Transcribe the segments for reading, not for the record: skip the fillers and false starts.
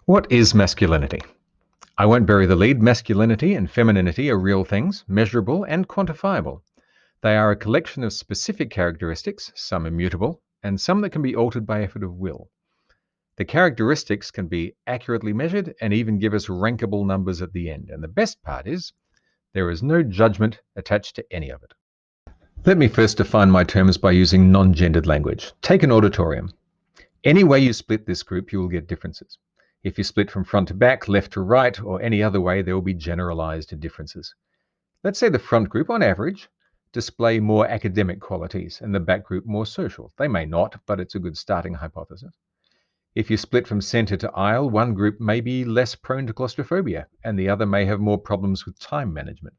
What is masculinity? I won't bury the lead. Masculinity and femininity are real things, measurable and quantifiable. They are a collection of specific characteristics, some immutable, and some that can be altered by effort of will. The characteristics can be accurately measured and even give us rankable numbers at the end. And the best part is, there is no judgment attached to any of it. Let me first define my terms by using non-gendered language. Take an auditorium. Any way you split this group, you will get differences. If you split from front to back, left to right, or any other way, there will be generalized differences. Let's say the front group, on average, display more academic qualities and the back group more social. They may not, but it's a good starting hypothesis. If you split from center to aisle, one group may be less prone to claustrophobia, and the other may have more problems with time management.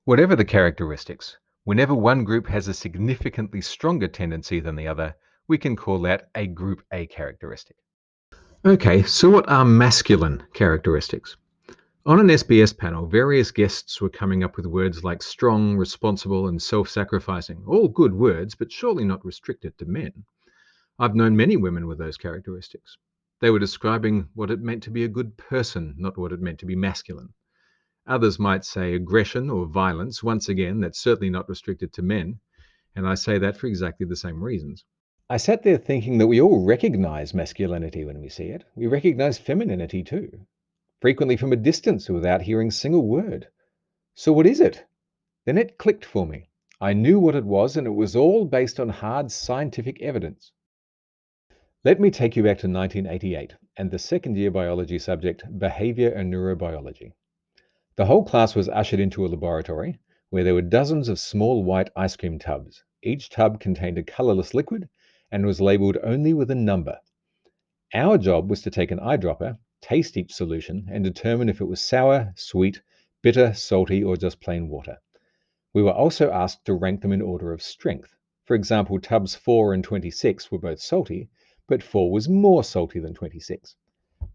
Whatever the characteristics, whenever one group has a significantly stronger tendency than the other, we can call that a group A characteristic. Okay, so what are masculine characteristics? On an SBS panel, various guests were coming up with words like strong, responsible, and self-sacrificing. All good words, but surely not restricted to men. I've known many women with those characteristics. They were describing what it meant to be a good person, not what it meant to be masculine. Others might say aggression or violence. Once again, that's certainly not restricted to men, and I say that for exactly the same reasons. I sat there thinking that we all recognize masculinity when we see it. We recognize femininity too, frequently from a distance without hearing a single word. So what is it? Then it clicked for me. I knew what it was, and it was all based on hard scientific evidence. Let me take you back to 1988 and the second-year biology subject, behavior and neurobiology. The whole class was ushered into a laboratory where there were dozens of small white ice cream tubs. Each tub contained a colorless liquid and was labeled only with a number. Our job was to take an eyedropper, taste each solution, and determine if it was sour, sweet, bitter, salty, or just plain water. We were also asked to rank them in order of strength. For example, tubs 4 and 26 were both salty, but 4 was more salty than 26.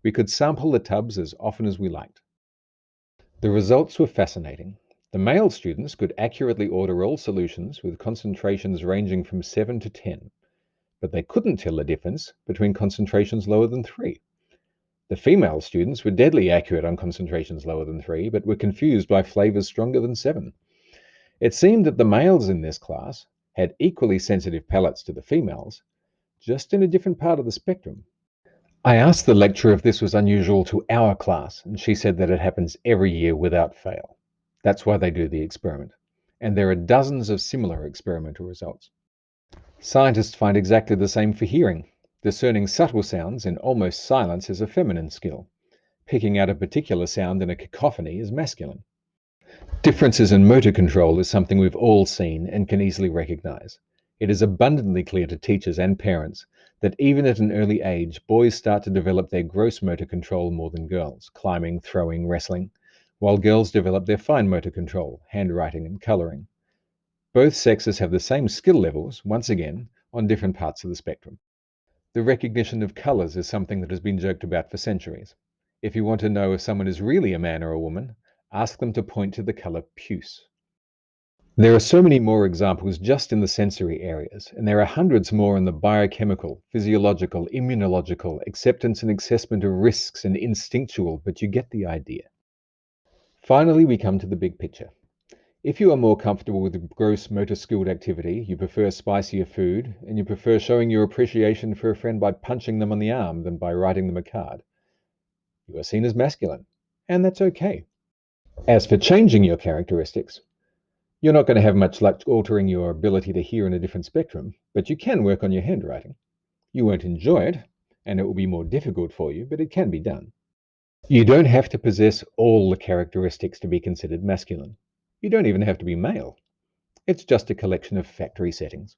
We could sample the tubs as often as we liked. The results were fascinating. The male students could accurately order all solutions with concentrations ranging from 7 to 10, but they couldn't tell the difference between concentrations lower than 3. The female students were deadly accurate on concentrations lower than 3, but were confused by flavors stronger than 7. It seemed that the males in this class had equally sensitive palates to the females, just in a different part of the spectrum. I asked the lecturer if this was unusual to our class, and she said that it happens every year without fail. That's why they do the experiment. And there are dozens of similar experimental results. Scientists find exactly the same for hearing. Discerning subtle sounds in almost silence is a feminine skill. Picking out a particular sound in a cacophony is masculine. Differences in motor control is something we've all seen and can easily recognize. It is abundantly clear to teachers and parents that even at an early age, boys start to develop their gross motor control more than girls, climbing, throwing, wrestling, while girls develop their fine motor control, handwriting and coloring. Both sexes have the same skill levels, once again, on different parts of the spectrum. The recognition of colors is something that has been joked about for centuries. If you want to know if someone is really a man or a woman, ask them to point to the color puce. There are so many more examples just in the sensory areas, and there are hundreds more in the biochemical, physiological, immunological, acceptance and assessment of risks, and instinctual, but you get the idea. Finally, we come to the big picture. If you are more comfortable with gross motor skilled activity, you prefer spicier food, and you prefer showing your appreciation for a friend by punching them on the arm than by writing them a card, you are seen as masculine, and that's okay. As for changing your characteristics, you're not going to have much luck altering your ability to hear in a different spectrum, but you can work on your handwriting. You won't enjoy it, and it will be more difficult for you, but it can be done. You don't have to possess all the characteristics to be considered masculine. You don't even have to be male. It's just a collection of factory settings.